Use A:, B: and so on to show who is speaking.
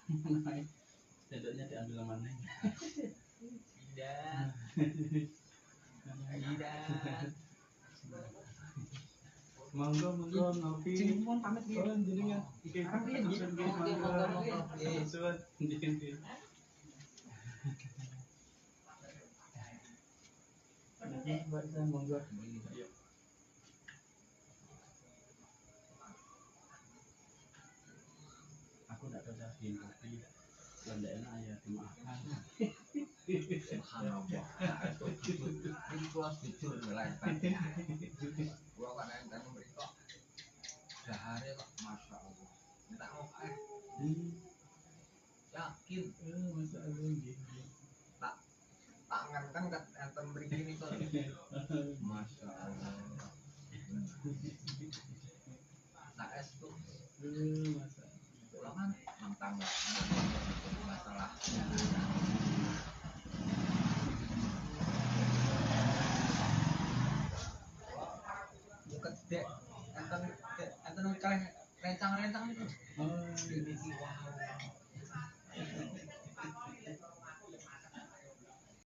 A: Sendoknya diambil mana?
B: Tidak. Tidak.
A: Monggo ngopi.
B: Cimun pamit nggih.
A: Oh, jenengan. Iki pesen nggih monggo. Suwun nggih. Niki buat saya monggo. Ayo. Aku enggak tahu cara bikin kopi. Lenda enak ya dimaafkan.
B: Subhanallah. Iki kuwi jujur lah. Gua kan enten mriko. Dahare kok masyaallah. Tak oke. Yakin.
A: Masyaallah nggih.
B: Tak ngenteng ket enten mriki niku. Masyaallah. Tak estu.
A: Masyaallah.
B: Kula kan nang masalah. Buket dek enten kalih rencang-rencang niku.